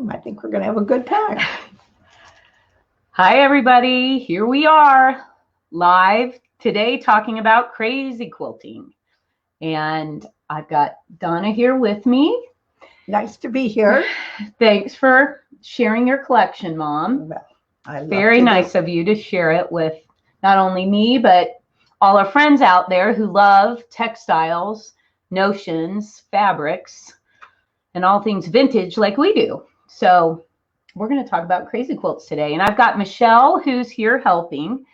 I think we're going to have a good time. Hi, everybody. Here we are live today talking about crazy quilting. And I've got Donna here with me. Nice to be here. Thanks for sharing your collection, Mom. Very nice of you to share it with not only me, but all our friends out there who love textiles, notions, fabrics, and all things vintage like we do. So we're going to talk about crazy quilts today. And I've got Michelle who's here helping.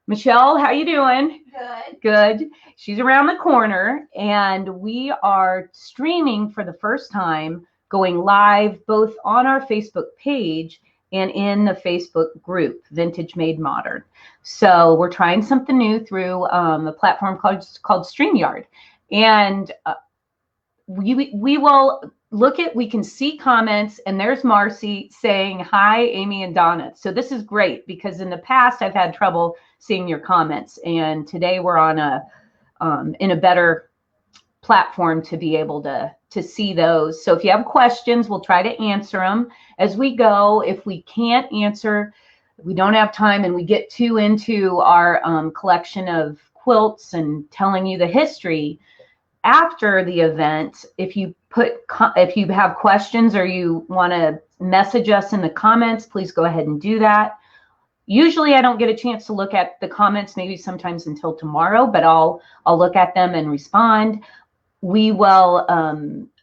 Michelle, how you doing? Good. Good. She's around the corner, and we are streaming for the first time, going live both on our Facebook page and in the Facebook group, Vintage Made Modern. So we're trying something new through a platform called StreamYard. And we will we can see comments, and there's Marcy saying, hi, Amy and Donna. So this is great because in the past I've had trouble seeing your comments, and today we're on in a better platform to be able to see those. So if you have questions, we'll try to answer them as we go. If we can't answer, we don't have time, and we get too into our collection of quilts and telling you the history after the event, if you have questions or you want to message us in the comments, please go ahead and do that. Usually I don't get a chance to look at the comments, maybe sometimes until tomorrow, but I'll look at them and respond. We will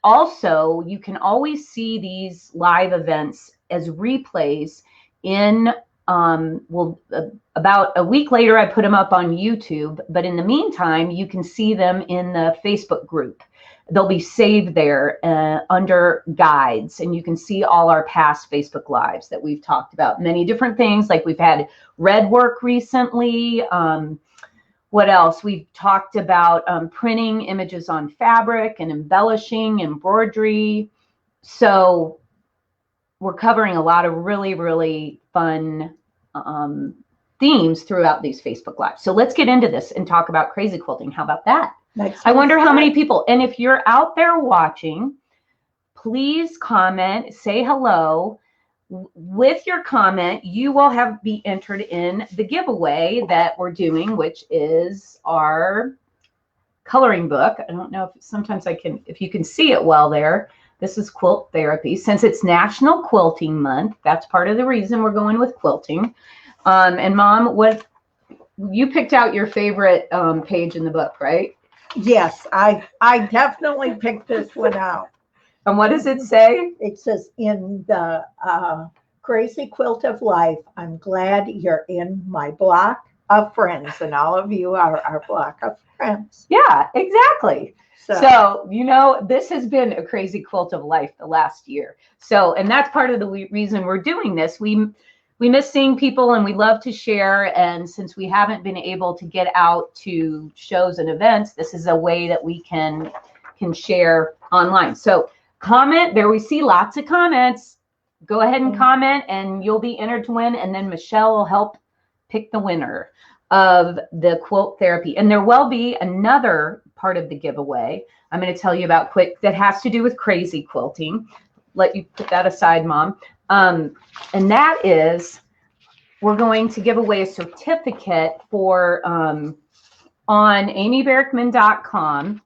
also, you can always see these live events as replays in about a week later, I put them up on YouTube, but in the meantime, you can see them in the Facebook group. They'll be saved there under guides, and you can see all our past Facebook Lives that we've talked about. Many different things, like we've had red work recently. What else? We've talked about printing images on fabric and embellishing, embroidery. So we're covering a lot of really, really fun themes throughout these Facebook Lives. So let's get into this and talk about crazy quilting. How about that? I wonder how many people, and if you're out there watching, please comment, say hello. With your comment, you will be entered in the giveaway that we're doing, which is our coloring book. I don't know if sometimes if you can see it well there. This is quilt therapy. Since it's National Quilting Month, that's part of the reason we're going with quilting. And Mom, you picked out your favorite page in the book, right? Yes, I definitely picked this one out. And what does it say? It says, in the crazy quilt of life, I'm glad you're in my block of friends. And all of you are our block of friends. Yeah, exactly. So, you know, this has been a crazy quilt of life the last year. So, and that's part of the reason we're doing this. We miss seeing people, and we love to share. And since we haven't been able to get out to shows and events, this is a way that we can share online. So comment there. We see lots of comments. Go ahead and comment, and you'll be entered to win. And then Michelle will help pick the winner of the quilt therapy. And there will be another part of the giveaway I'm going to tell you about quick that has to do with crazy quilting. Let you put that aside, Mom. And that is, we're going to give away a certificate for on amyberkman.com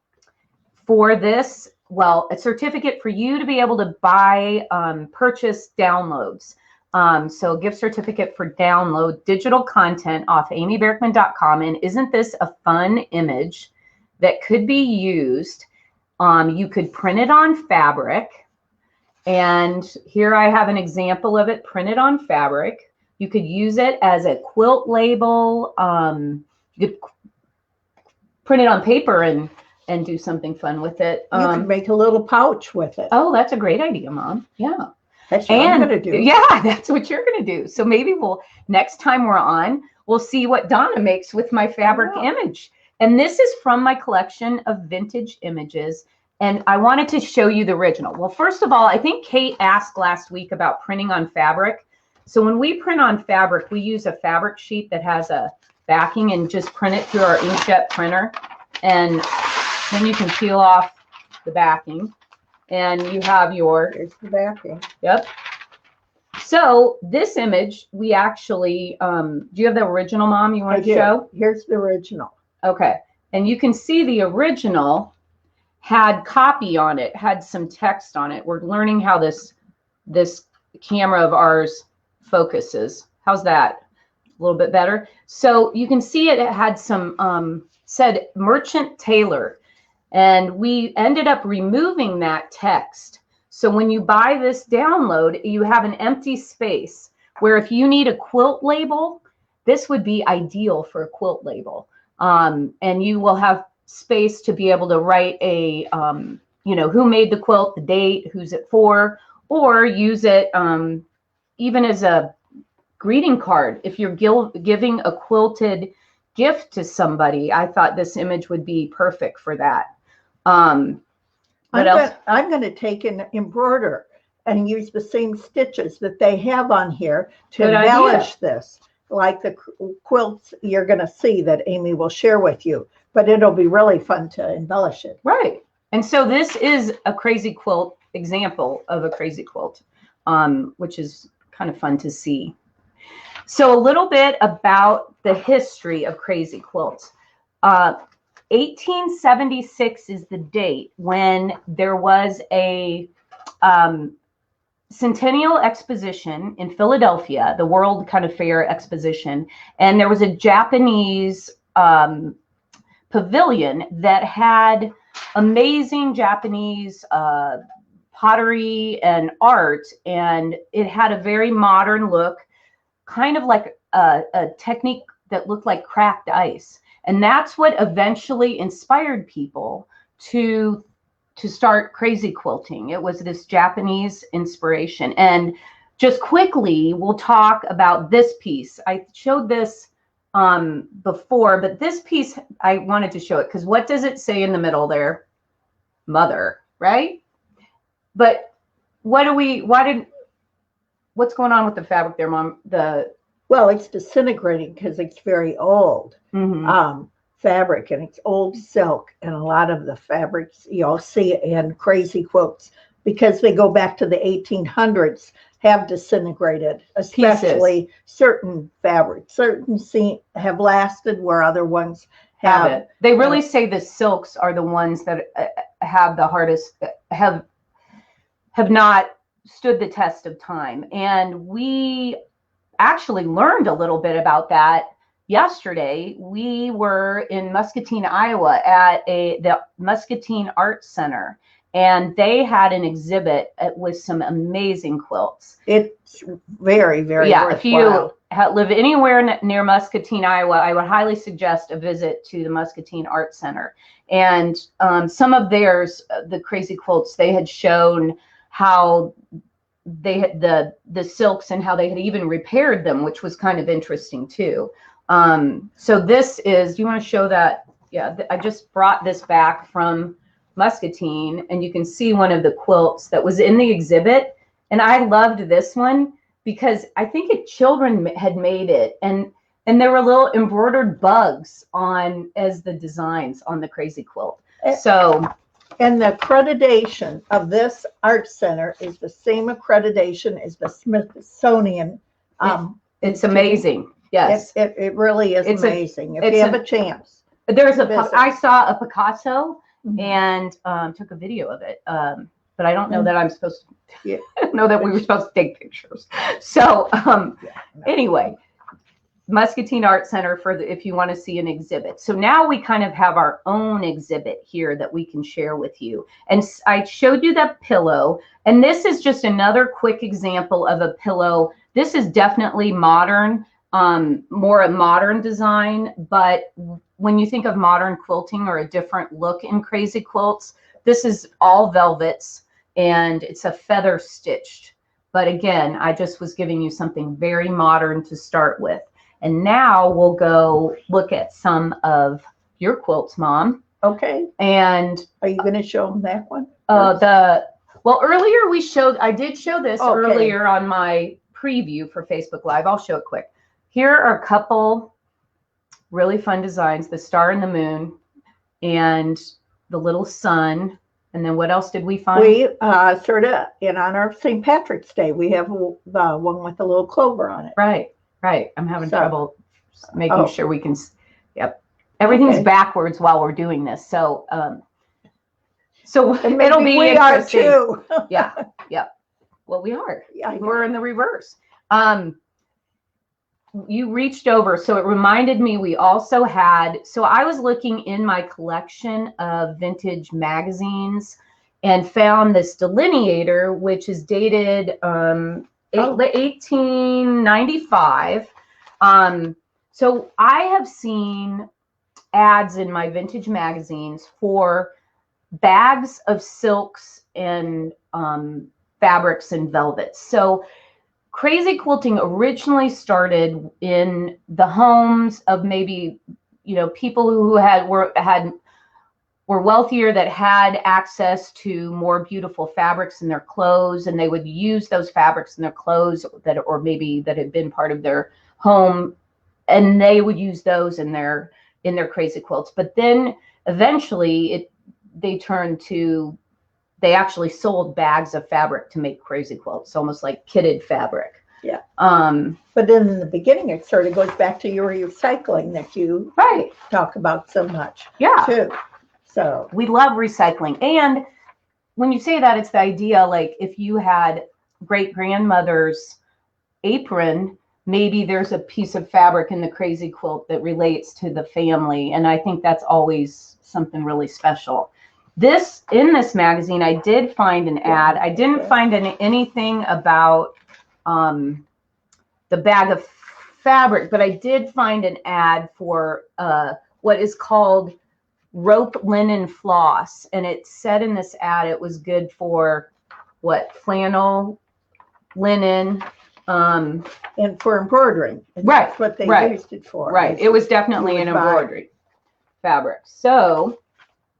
for this, a certificate for you to be able to buy, purchase downloads. So a gift certificate for download digital content off amyberkman.com. And isn't this a fun image that could be used? You could print it on fabric. And here I have an example of it printed on fabric. You could use it as a quilt label. You could print it on paper and do something fun with it. You could make a little pouch with it. Oh, that's a great idea, Mom. Yeah. That's what I'm going to do. Yeah, that's what you're going to do. So maybe next time we're on, we'll see what Donna makes with my fabric image. And this is from my collection of vintage images. And I wanted to show you the original. Well, first of all, I think Kate asked last week about printing on fabric. So when we print on fabric, we use a fabric sheet that has a backing and just print it through our inkjet printer. And then you can peel off the backing. And you have your, Here's the backing. yep. So this image, we actually, do you have the original, Mom, you want to show? Here's the original. Okay. And you can see the original had copy on it, had some text on it. We're learning how this camera of ours focuses. How's that? A little bit better. So you can see it had some, said Merchant Tailor. And we ended up removing that text. So when you buy this download, you have an empty space where if you need a quilt label, this would be ideal for a quilt label. And you will have space to be able to write a, you know, who made the quilt, the date, who's it for, or use it even as a greeting card. If you're giving a quilted gift to somebody, I thought this image would be perfect for that. What else? I'm going to take and embroider and use the same stitches that they have on here to embellish this, like the quilts you're going to see that Amy will share with you. But it'll be really fun to embellish it. Right. And so this is a crazy quilt example of a crazy quilt, which is kind of fun to see. So a little bit about the history of crazy quilts. 1876 is the date when there was a Centennial Exposition in Philadelphia, the World kind of Fair Exposition, and there was a Japanese pavilion that had amazing Japanese pottery and art, and it had a very modern look, kind of like a technique that looked like cracked ice. And that's what eventually inspired people to start crazy quilting. It was this Japanese inspiration. And just quickly, we'll talk about this piece. I showed this before, but this piece, I wanted to show it because what does it say in the middle there? Mother, right? But what's going on with the fabric there, Mom? Well, it's disintegrating because it's very old fabric, and it's old silk, and a lot of the fabrics you'll see in crazy quilts, because they go back to the 1800s, have disintegrated, especially pieces. Certain fabrics. Certain have lasted where other ones have. They really say the silks are the ones that have the hardest, have not stood the test of time. And we actually learned a little bit about that yesterday. We were in Muscatine, Iowa at the Muscatine Art Center, and they had an exhibit with some amazing quilts. It's very, very worthwhile. If you live anywhere near Muscatine, Iowa, I would highly suggest a visit to the Muscatine Art Center. And some of theirs, the crazy quilts, they had shown how they had the silks and how they had even repaired them, which was kind of interesting too. So this is, do you want to show that? Yeah, I just brought this back from Muscatine, and you can see one of the quilts that was in the exhibit. And I loved this one because I think children had made it, and there were little embroidered bugs on as the designs on the crazy quilt. So, and the accreditation of this art center is the same accreditation as the Smithsonian. It's amazing. Yes, it really is amazing. If you have a chance, I saw a Picasso and took a video of it, but I don't know that I'm supposed to know that we were supposed to take pictures. So anyway, Muscatine Art Center if you want to see an exhibit. So now we kind of have our own exhibit here that we can share with you. And I showed you that pillow, and this is just another quick example of a pillow. This is definitely modern, more a modern design, but when you think of modern quilting or a different look in crazy quilts, this is all velvets and it's a feather stitched. But again, I just was giving you something very modern to start with. And now we'll go look at some of your quilts, Mom. Okay. And are you going to show them that one? Well, earlier I did show this earlier on my preview for Facebook Live. I'll show it quick. Here are a couple really fun designs, the star and the moon and the little sun. And then what else did we find? We sort of, in honor of St. Patrick's Day, we have the one with the little clover on it. Right. I'm having trouble making sure we can. Yep. Everything's backwards while we're doing this. So, it'll be we interesting. Are too. Yeah. Well, we are. Yeah, we're in the reverse. You reached over, so it reminded me we also had, so I was looking in my collection of vintage magazines and found this delineator, which is dated 1895. So I have seen ads in my vintage magazines for bags of silks and fabrics and velvets. So crazy quilting originally started in the homes of maybe, people who were wealthier, that had access to more beautiful fabrics in their clothes, and they would use those fabrics in their clothes or maybe that had been part of their home, and they would use those in their crazy quilts. But then eventually they actually sold bags of fabric to make crazy quilts, almost like kitted fabric. Yeah. But then in the beginning, it sort of goes back to your recycling that you talk about so much. Yeah. Too. So we love recycling. And when you say that, it's the idea, like if you had great-grandmother's apron, maybe there's a piece of fabric in the crazy quilt that relates to the family. And I think that's always something really special. In this magazine, I did find an ad. I didn't find anything about the bag of fabric, but I did find an ad for what is called rope linen floss. And it said in this ad it was good for flannel, linen, and for embroidering. And right. That's what they used it for. Right. It was definitely an embroidery fabric. So.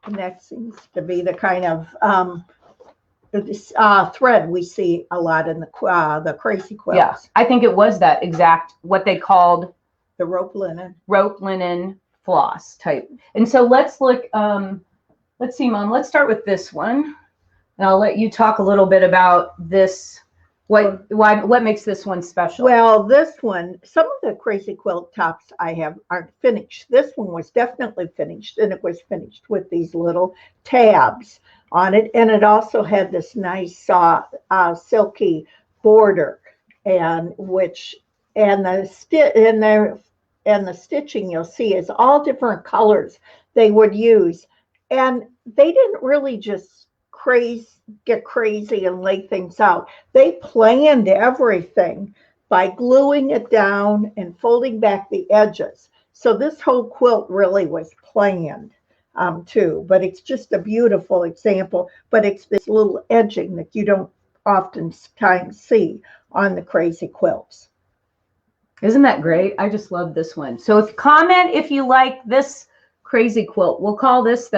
And that seems to be the kind of thread we see a lot in the crazy quilts. Yeah, I think it was that exact, what they called the rope linen floss type. And so let's look. Let's see, Mom. Let's start with this one, and I'll let you talk a little bit about this. What makes this one special? Well, this one, some of the crazy quilt tops I have aren't finished. This one was definitely finished, and it was finished with these little tabs on it, and it also had this nice silky border, and the stitching you'll see is all different colors they would use, and they didn't really just get crazy and lay things out. They planned everything by gluing it down and folding back the edges. So this whole quilt really was planned too, but it's just a beautiful example. But it's this little edging that you don't oftentimes see on the crazy quilts. Isn't that great? I just love this one. So comment if you like this crazy quilt. We'll call this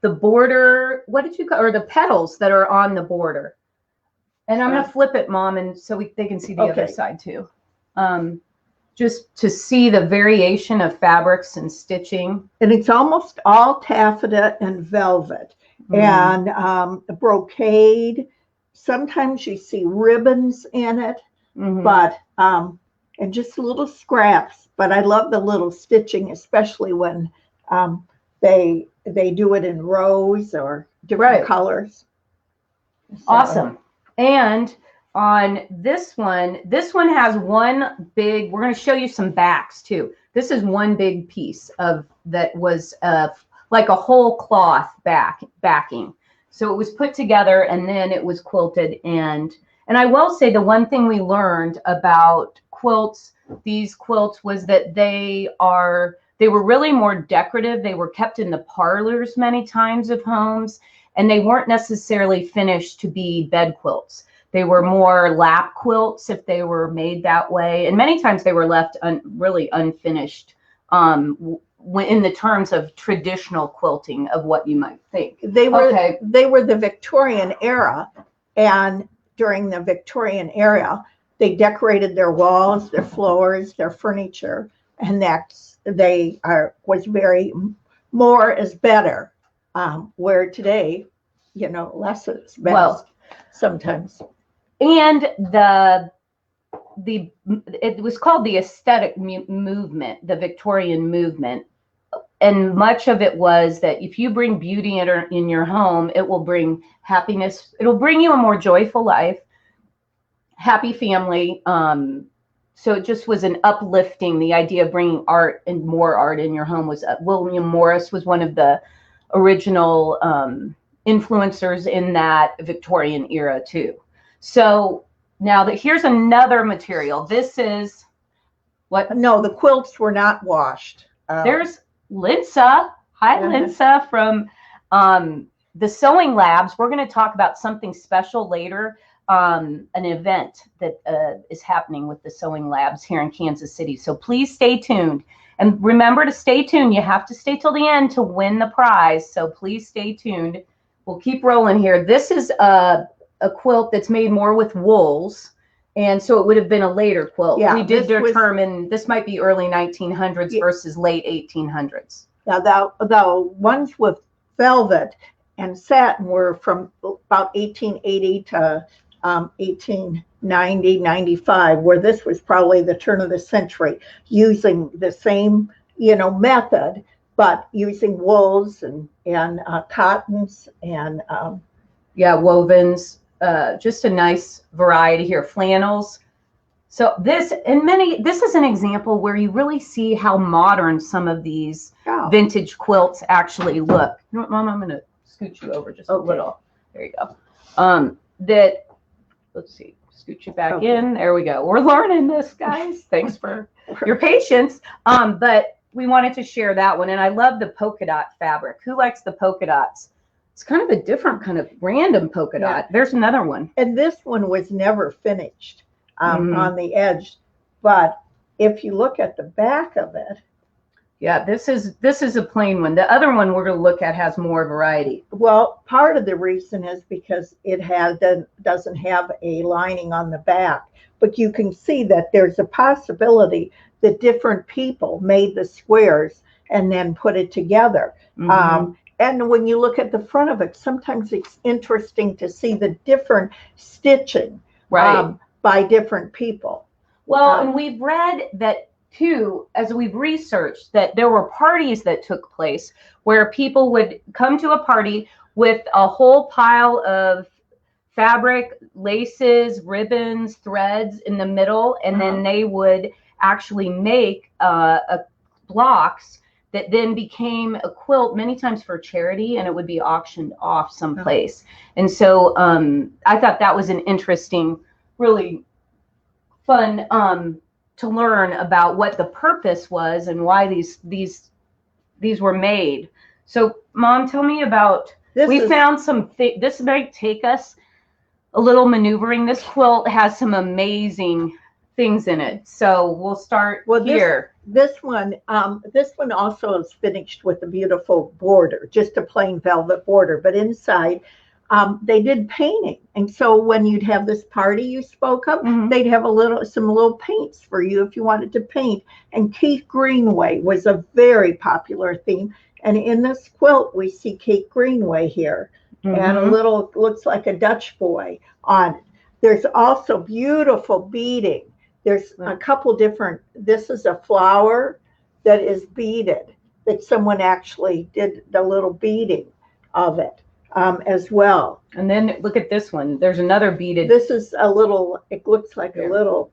the border, what did you call, or the petals that are on the border. And I'm going to flip it, Mom, and so they can see the other side too. Just to see the variation of fabrics and stitching. And it's almost all taffeta and velvet and brocade. Sometimes you see ribbons in it, but and just little scraps. But I love the little stitching, especially when they do it in rows or different colors. So. Awesome. And on this one has one big, we're going to show you some backs too. This is one big piece that was like a whole cloth backing. So it was put together and then it was quilted. And I will say the one thing we learned about these quilts was that they were really more decorative. They were kept in the parlors many times of homes, and they weren't necessarily finished to be bed quilts. They were more lap quilts if they were made that way. And many times they were left really unfinished in the terms of traditional quilting of what you might think. They were the Victorian era, and during the Victorian era, they decorated their walls, their floors, their furniture, and was very more is better. where today, less is best Well, sometimes. And it was called the aesthetic movement, the Victorian movement. And much of it was that if you bring beauty in your home, it will bring happiness. It'll bring you a more joyful life, happy family. So it just was an uplifting. The idea of bringing art and more art in your home was William Morris was one of the original influencers in that Victorian era too. So now here's another material. This is what? No, the quilts were not washed. There's Linsa. Hi, Linsa from the Sewing Labs. We're going to talk about something special later, an event that is happening with the Sewing Labs here in Kansas City. So please stay tuned. And remember to stay tuned. You have to stay till the end to win the prize. So please stay tuned. We'll keep rolling here. This is a quilt that's made more with wools. And so it would have been a later quilt. Yeah, we did determine this might be early 1900s versus late 1800s. Now, the ones with velvet and satin were from about 1880 to 1890, 95, where this was probably the turn of the century, using the same, method, but using wools and cottons and wovens. Just a nice variety here, flannels. So this is an example where you really see how modern some of these vintage quilts actually look. Mom, I'm going to scoot you over just a little. There you go. Let's see, scoot you back in. There we go. We're learning this, guys. Thanks for your patience. But we wanted to share that one. And I love the polka dot fabric. Who likes the polka dots? It's kind of a different kind of random polka dot. There's another one. And this one was never finished on the edge. But if you look at the back of it. Yeah, this is a plain one. The other one we're going to look at has more variety. Well, part of the reason is because it doesn't have a lining on the back. But you can see that there's a possibility that different people made the squares and then put it together. And when you look at the front of it, sometimes it's interesting to see the different stitching by different people. Well, and we've read that too, as we've researched, that there were parties that took place where people would come to a party with a whole pile of fabric, laces, ribbons, threads in the middle, and then they would actually make blocks that then became a quilt, many times for charity, and it would be auctioned off someplace. And so I thought that was an interesting, really fun to learn about what the purpose was and why these were made. So, Mom, tell me about, we found some, this might take us a little maneuvering. This quilt has some amazing things in it. So we'll start here. This one also is finished with a beautiful border, just a plain velvet border, but inside they did painting. And so when you'd have this party you spoke of, they'd have some little paints for you if you wanted to paint. And Kate Greenway was a very popular theme. And in this quilt, we see Kate Greenway here and a little, looks like a Dutch boy on it. There's also beautiful beading. There's a couple different, this is a flower that is beaded, that someone actually did the little beading of it as well. And then look at this one. There's another beaded. This is a little, it looks like a little,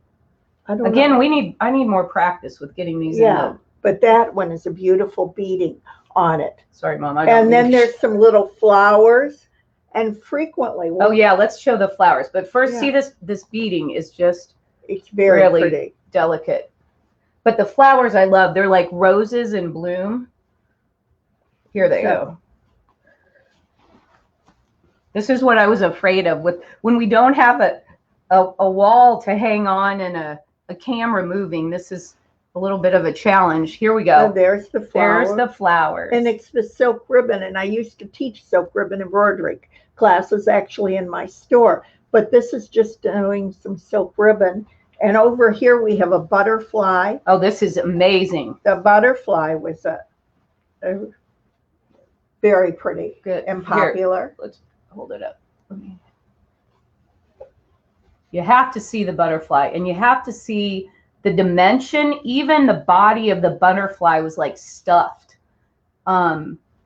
I don't know. I need more practice with getting these in. Yeah, but that one is a beautiful beading on it. Sorry, Mom. And then there's some little flowers, and frequently. Oh yeah, let's show the flowers. But first, see this beading is just. It's very really pretty. Delicate. But the flowers I love, they're like roses in bloom. Here they go. This is what I was afraid of when we don't have a wall to hang on and a camera moving. This is a little bit of a challenge. Here we go. Oh, there's the flowers. There's the flowers. And it's the silk ribbon. And I used to teach silk ribbon embroidery classes actually in my store. But this is just doing some silk ribbon. And over here we have a butterfly. Oh, this is amazing. The butterfly was Very pretty. Good. And popular. Here, let's hold it up. You have to see the butterfly, and you have to see the dimension. Even the body of the butterfly was like stuffed.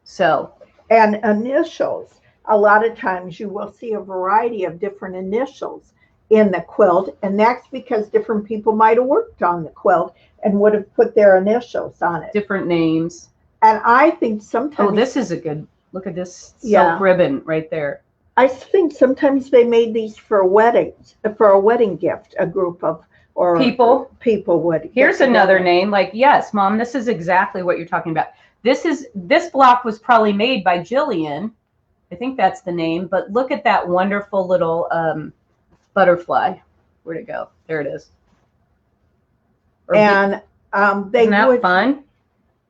So. And initials. A lot of times you will see a variety of different initials in the quilt, and that's because different people might have worked on the quilt and would have put their initials on it. Different names. And I think sometimes... Oh, this is a good... Look at this silk ribbon right there. I think sometimes they made these for weddings, for a wedding gift, a group of... or people would... Here's another name. Like, yes, Mom, this is exactly what you're talking about. This block was probably made by Jillian. I think that's the name. But look at that wonderful little butterfly. Where'd it go? There it is. And they Isn't that would fun?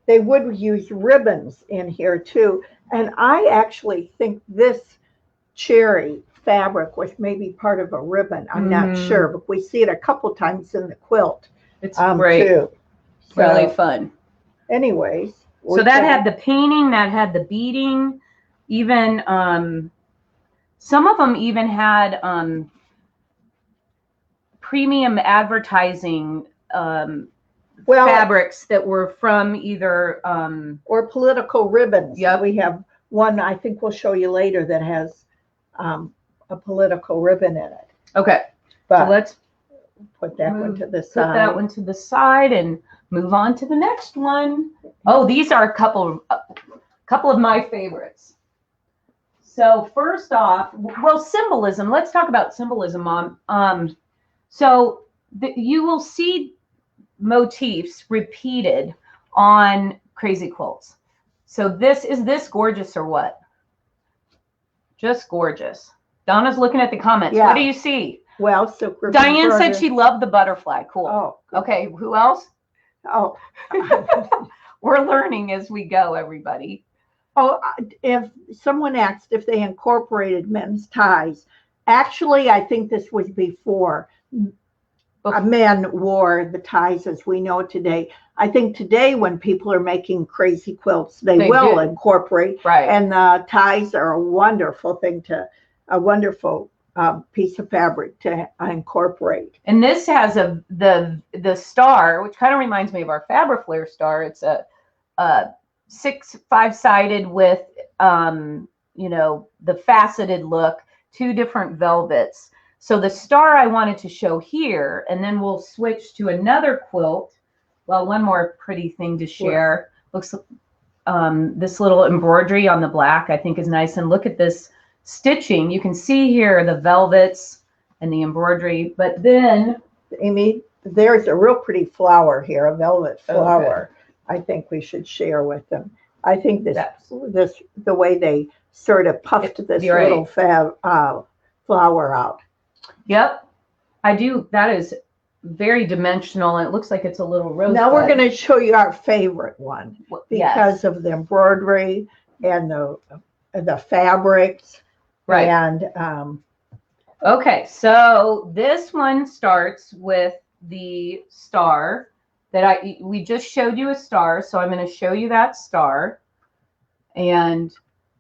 They would use ribbons in here too. And I actually think this cherry fabric was maybe part of a ribbon. I'm not sure, but we see it a couple times in the quilt. It's great. Too. So, really fun. Anyways. So that had the painting, that had the beading, even some of them even had premium advertising fabrics that were from either or political ribbons. Yeah, we have one I think we'll show you later that has a political ribbon in it. Okay, but so let's put that one to the side. Put that one to the side and move on to the next one. Oh, these are a couple of my favorites. So first off, well, symbolism. Let's talk about symbolism, Mom. So you will see motifs repeated on crazy quilts. So is this gorgeous or what? Just gorgeous. Donna's looking at the comments. Yeah. What do you see? Well, so Diane said she loved the butterfly. Cool. Oh, okay. Who else? Oh, we're learning as we go, everybody. Oh, if someone asked if they incorporated men's ties, actually, I think this was before men wore the ties as we know today. I think today when people are making crazy quilts, they will incorporate. Right. And the ties are a wonderful thing a wonderful piece of fabric to incorporate. And this has the star, which kind of reminds me of our Fabric Flare star. It's a 5-sided with the faceted look, 2 different velvets. So the star I wanted to show here, and then we'll switch to another quilt. Well, one more pretty thing to share. Looks this little embroidery on the black I think is nice. And look at this stitching. You can see here the velvets and the embroidery. But then, Amy, there's a real pretty flower here, a velvet flower. Okay. I think we should share with them. I think the way they sort of puffed this little flower out. Yep, I do. That is very dimensional, and it looks like it's a little rose. Now we're going to show you our favorite one because of the embroidery and the fabrics. Right. And okay, so this one starts with the star that we just showed you a star, so I'm going to show you that star. And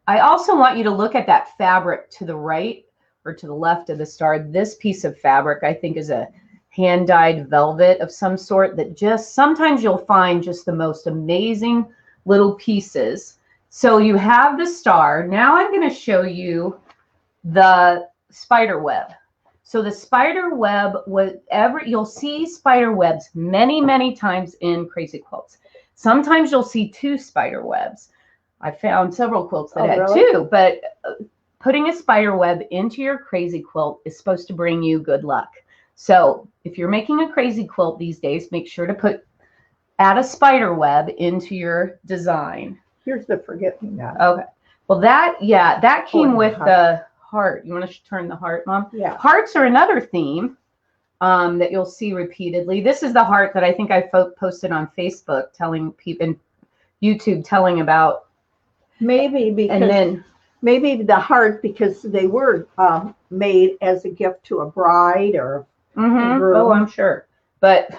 I also want you to look at that fabric to the right or to the left of the star. This piece of fabric I think is a hand-dyed velvet of some sort that just sometimes you'll find just the most amazing little pieces. So you have the star. Now I'm going to show you the spider web. So the spider web, you'll see spider webs many times in crazy quilts. Sometimes you'll see 2 spider webs. I found several quilts that had 2, but putting a spider web into your crazy quilt is supposed to bring you good luck. So if you're making a crazy quilt these days, make sure to add a spider web into your design. Here's the forget-me-not. Okay. Well, that came with the heart. You want to turn the heart, Mom? Yeah. Hearts are another theme that you'll see repeatedly. This is the heart that I think I posted on Facebook telling people, and YouTube telling about. Maybe the heart because they were made as a gift to a bride or a groom. Oh, I'm sure. But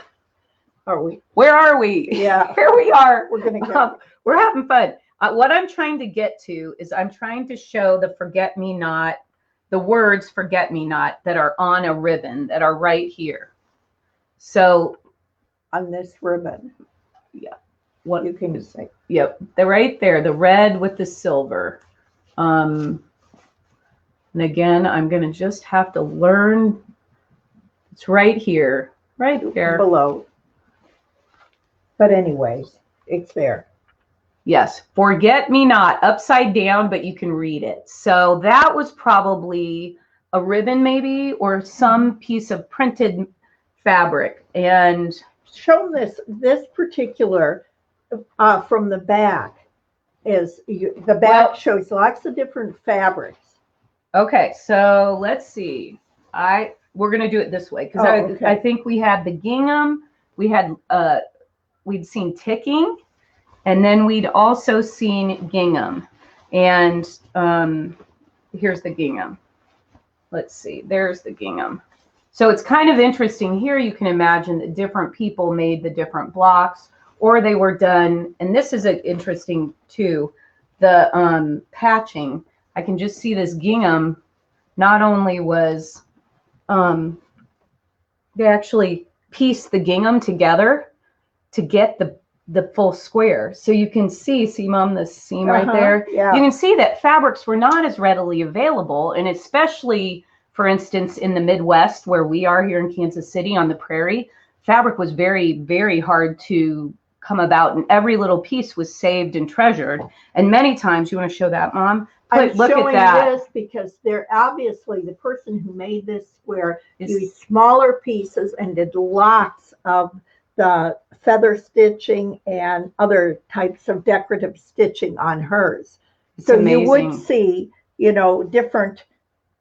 are we? Where are we? Yeah. Here we are. We're going to go. We're having fun. what I'm trying to get to is I'm trying to show the forget-me-not, the words forget-me-not that are on a ribbon that are right here. So on this ribbon. Yeah. What you can say. Yep. They're right there, the red with the silver. And again, I'm going to just have to learn. It's right here, right there. Below. But anyways, it's there. Yes. Forget me not, upside down, but you can read it. So that was probably a ribbon maybe, or some piece of printed fabric. And show this particular from the back is the back shows lots of different fabrics. Okay, so let's see. We're gonna do it this way because I think we had the gingham, we'd seen ticking, and then we'd also seen gingham. And here's the gingham. Let's see, there's the gingham. So it's kind of interesting here. You can imagine that different people made the different blocks, or they were done. And this is interesting too, the patching. I can just see this gingham not only was, they actually pieced the gingham together to get the full square. So you can see Mom, the seam right there. Yeah. You can see that fabrics were not as readily available, and especially, for instance, in the Midwest, where we are here in Kansas City on the prairie, fabric was very, very hard to come about, and every little piece was saved and treasured. And many times, you want to show that, Mom? Look at that. This because they're obviously the person who made this square used smaller pieces and did lots of the feather stitching and other types of decorative stitching on hers. So amazing. You would see, different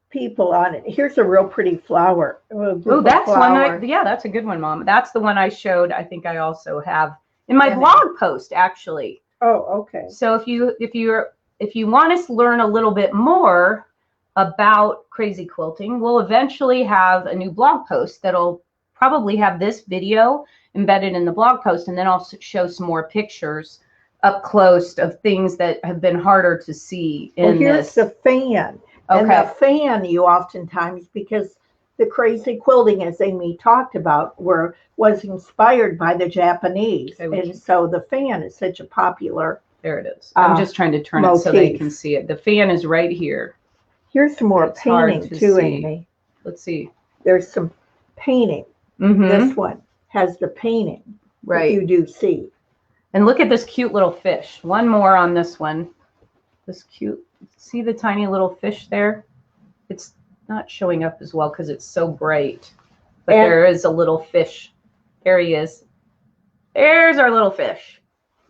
people on it. Here's a real pretty flower. Oh, that's one. Yeah, that's a good one, Mom. That's the one I showed. I think I also have in my blog post, actually. Oh, okay. So if you want to learn a little bit more about crazy quilting, we'll eventually have a new blog post that'll probably have this video embedded in the blog post, and then I'll show some more pictures up close of things that have been harder to see in here's the fan. And the fan you oftentimes, because the crazy quilting, as Amy talked about, was inspired by the Japanese. And so the fan is such a popular. There it is. I'm just trying to turn it so they can see it. The fan is right here. Here's some more painting too, Amy. Let's see. There's some painting. This one has the painting. Right. You do see. And look at this cute little fish. One more on this one. This cute. See the tiny little fish there? It's not showing up as well because it's so bright. But there is a little fish. There he is. There's our little fish.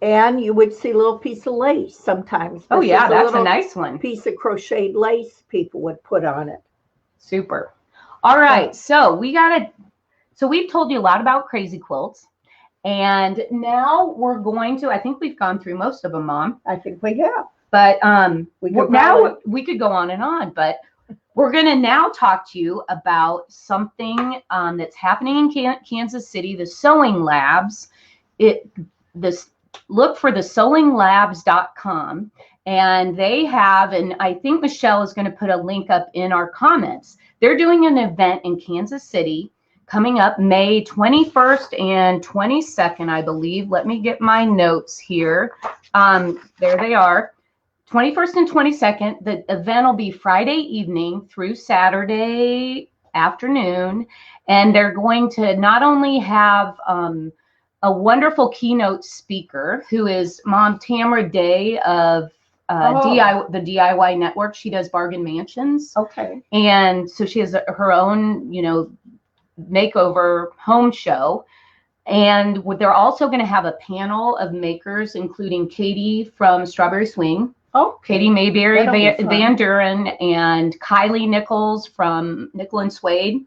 And you would see a little piece of lace sometimes. Oh, yeah, that's a nice one. Piece of crocheted lace people would put on it. Super. All right, so we've told you a lot about crazy quilts. And now we're going to, I think we've gone through most of them, Mom. I think we have. But we could go on and on, but we're going to now talk to you about something that's happening in Kansas City, the sewing labs. Look for the sewinglabs.com, and they have, and I think Michelle is going to put a link up in our comments. They're doing an event in Kansas City coming up May 21st and 22nd, I believe. Let me get my notes here. There they are. 21st and 22nd. The event will be Friday evening through Saturday afternoon, and they're going to not only have a wonderful keynote speaker who is Mom Tamara Day of the DIY Network. She does Bargain Mansions. Okay. And so she has her own, makeover home show. And they're also going to have a panel of makers, including Katie from Strawberry Swing. Oh, Katie Mayberry Van Duren, and Kylie Nichols from Nickel and Suede.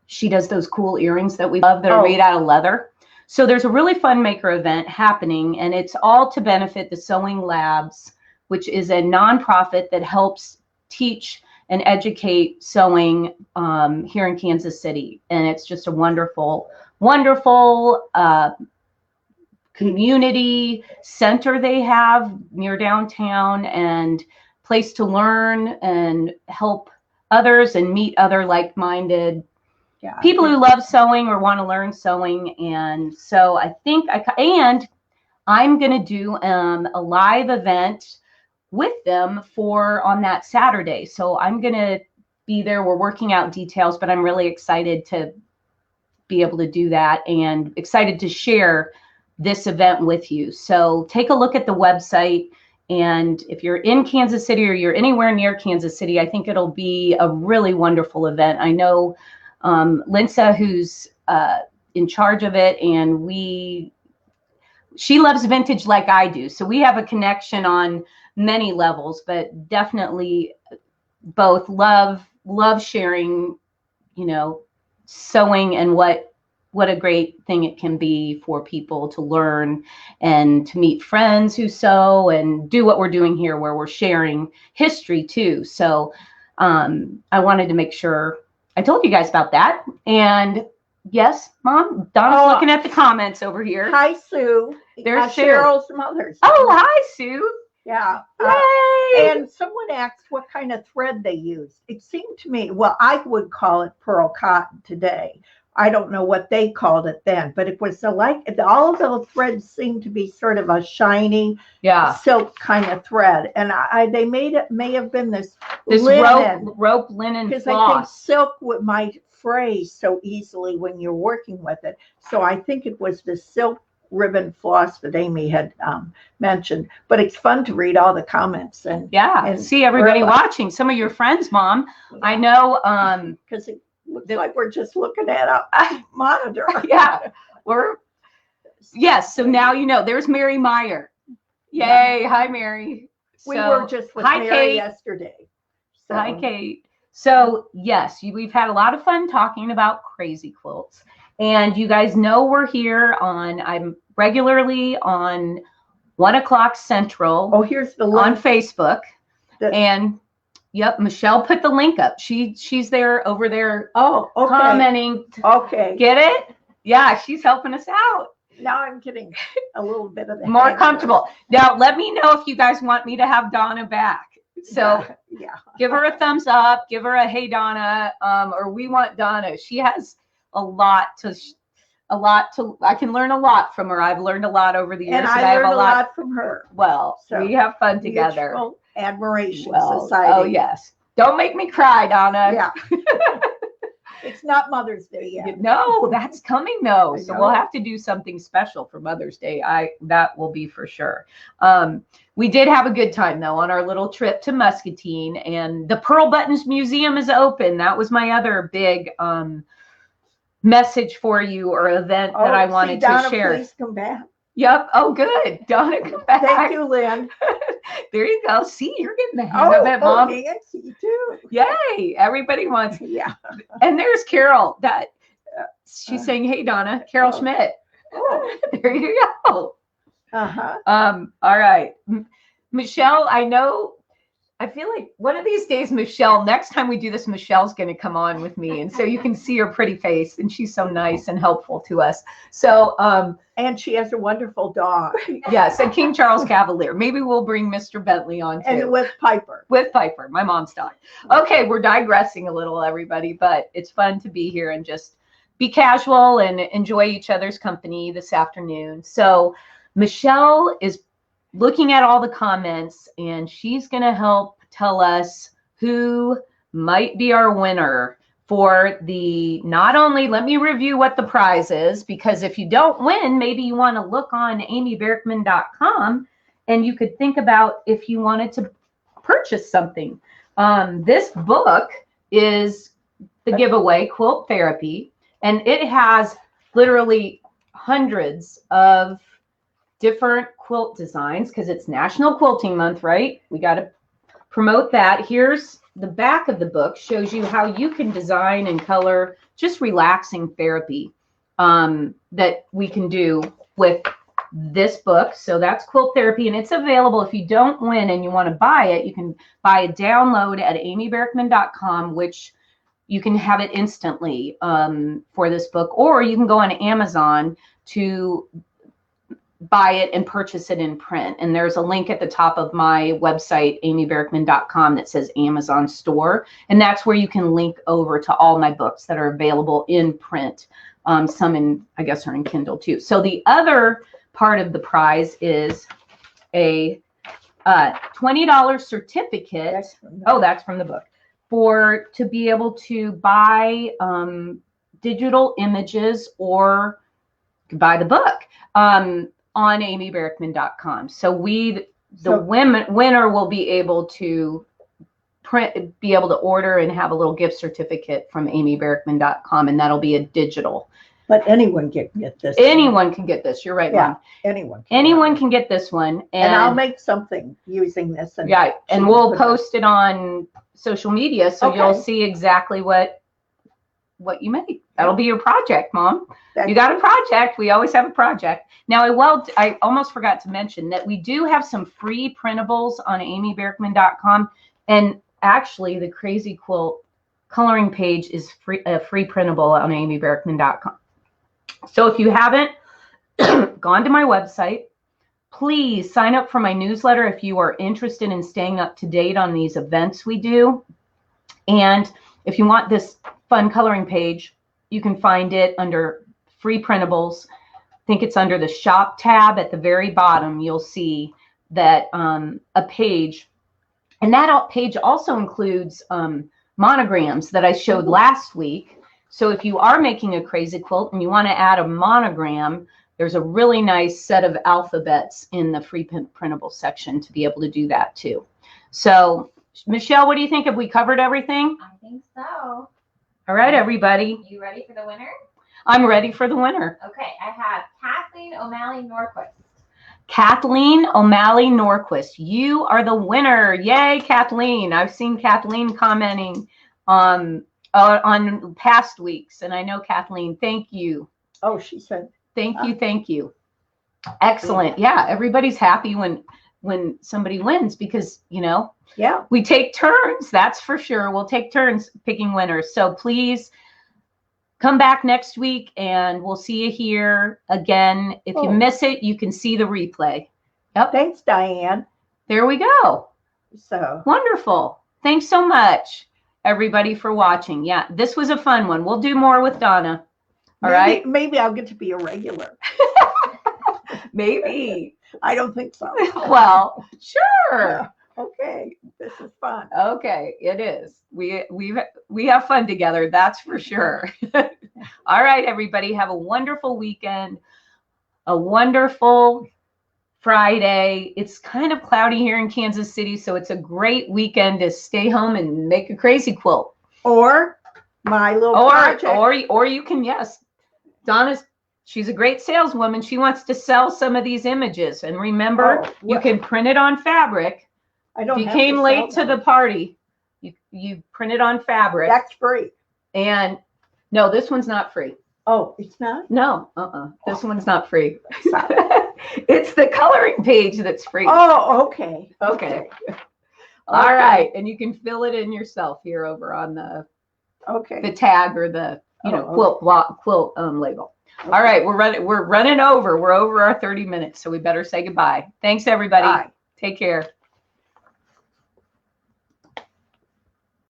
She does those cool earrings that we love that are made out of leather. So there's a really fun maker event happening, and it's all to benefit the Sewing Labs, which is a nonprofit that helps teach and educate sewing here in Kansas City. And it's just a wonderful, wonderful community center they have near downtown, and place to learn and help others and meet other like-minded people who love sewing or want to learn sewing. And so I think I'm going to do a live event with them on that Saturday. So I'm going to be there. We're working out details, but I'm really excited to be able to do that and excited to share this event with you. So take a look at the website. And if you're in Kansas City or you're anywhere near Kansas City, I think it'll be a really wonderful event. I know Linsa, who's in charge of it, and she loves vintage like I do. So we have a connection on many levels, but definitely both love sharing, sewing, and what a great thing it can be for people to learn and to meet friends who sew and do what we're doing here, where we're sharing history too. So I wanted to make sure I told you guys about that. And yes, Mom, Donna's looking at the comments over here. Hi, Sue. There's Cheryl's mother. Oh, hi, Sue. Yeah. Yay! And someone asked what kind of thread they used. It seemed to me, well, I would call it pearl cotton today. I don't know what they called it then, but it was all of the threads seemed to be sort of a shiny silk kind of thread. And they made it, may have been this rope linen because floss. I think silk might fray so easily when you're working with it. So I think it was the silk ribbon floss that Amy had mentioned. But it's fun to read all the comments and see everybody watching. Some of your friends, Mom. Yeah. I know because it looks like we're just looking at a monitor. So now there's Mary Meyer. Yay! Yeah. Hi, Mary. We were just with Mary Kate. Yesterday. So. Hi, Kate. So yes, we've had a lot of fun talking about crazy quilts, and you guys know we're here I'm regularly on 1 o'clock Central. Oh, here's the link on Facebook, and yep, Michelle put the link up. She's there over there. Oh, okay. Commenting. Okay. Get it? Yeah, she's helping us out. Now I'm getting a little bit of more comfortable. Now let me know if you guys want me to have Donna back. So give her a thumbs up, give her a hey Donna, or we want Donna. She has a lot to I can learn a lot from her. I've learned a lot over the years. And I learned a lot from her. Well, so we have fun together. Admiration Society. Oh yes. Don't make me cry, Donna. Yeah. It's not Mother's Day yet. No, that's coming though. So we'll have to do something special for Mother's Day. That will be for sure. We did have a good time though on our little trip to Muscatine, and the Pearl Buttons Museum is open. That was my other big message for you, or event that I wanted Donna, to share. Please come back. Yep. Oh, good. Donna, come back. Thank you, Lynn. There you go. See, you're getting the hang of it, Mom. Nancy too. Yay. Everybody wants. Yeah. And there's Carol. She's saying, hey, Donna. Carol Schmidt. Oh. There you go. Uh-huh. All right. Michelle, I feel like one of these days, next time we do this, Michelle's going to come on with me. And so you can see her pretty face, and she's so nice and helpful to us. So, and she has a wonderful dog. Yes. And King Charles Cavalier. Maybe we'll bring Mr. Bentley on too. And with Piper. With Piper, my mom's dog. Okay. We're digressing a little, everybody, but it's fun to be here and just be casual and enjoy each other's company this afternoon. So Michelle is looking at all the comments, and she's going to help tell us who might be our winner for not only, let me review what the prize is, because if you don't win, maybe you want to look on amyberkman.com and you could think about if you wanted to purchase something. This book is the giveaway, Quilt Therapy, and it has literally hundreds of different quilt designs because it's National Quilting Month, right? We got to promote that. Here's the back of the book, shows you how you can design and color just relaxing therapy that we can do with this book. So that's Quilt Therapy, and it's available. If you don't win and you want to buy it, you can buy a download at amyberkman.com, which you can have it instantly for this book, or you can go on Amazon to buy it and purchase it in print. And there's a link at the top of my website, amyberkman.com, that says Amazon store. And that's where you can link over to all my books that are available in print. Some in, I guess, are in Kindle too. So the other part of the prize is a $20 certificate. That's from the book. To be able to buy digital images, or buy the book on amyberkman.com. So the winner will be able to be able to order and have a little gift certificate from amyberkman.com, and that'll be a digital. But anyone can get this. Anyone can get this. You're right, yeah, Mom. Anyone can get this one. And I'll make something using this. And we'll post it on social media, so you'll see exactly what you make. That'll be your project, Mom. You got a project. We always have a project. Now, I almost forgot to mention that we do have some free printables on amyberkman.com, and actually the Crazy Quilt coloring page is a free printable on amyberkman.com. So if you haven't gone to my website, please sign up for my newsletter if you are interested in staying up to date on these events we do. And if you want this fun coloring page, you can find it under free printables. I think it's under the shop tab at the very bottom. You'll see that a page, and that page also includes monograms that I showed last week. So if you are making a crazy quilt and you want to add a monogram, there's a really nice set of alphabets in the free printable section to be able to do that too. So Michelle, what do you think? Have we covered everything? I think so. All right, everybody. You ready for the winner? I'm ready for the winner. Okay, I have Kathleen O'Malley Norquist. Kathleen O'Malley Norquist, you are the winner. Yay, Kathleen. I've seen Kathleen commenting on past weeks, and I know, Kathleen, thank you. Oh, she said. Thank you. Excellent. Yeah, everybody's happy when somebody wins, because, we take turns. That's for sure. We'll take turns picking winners. So please come back next week, and we'll see you here again. If you miss it, you can see the replay. Yep. Thanks, Diane. There we go. So wonderful. Thanks so much, everybody, for watching. Yeah, this was a fun one. We'll do more with Donna. All right. Maybe I'll get to be a regular. Maybe. I don't think so. Well, sure. Okay. This is fun. Okay, it is. We have fun together, that's for sure. All right, everybody, have a wonderful weekend. A wonderful Friday. It's kind of cloudy here in Kansas City, so it's a great weekend to stay home and make a crazy quilt. Or my little project. Or you can, yes. She's a great saleswoman. She wants to sell some of these images. And remember, you can print it on fabric. If you came late to the party, you print it on fabric. That's free. And no, this one's not free. Oh, it's not? No, this one's not free. It's the coloring page that's free. Oh, okay. Okay. All right, and you can fill it in yourself here over on the tag or the quilt label. Okay. All right, we're running over. We're over our 30 minutes, so we better say goodbye. Thanks, everybody. Bye. Take care.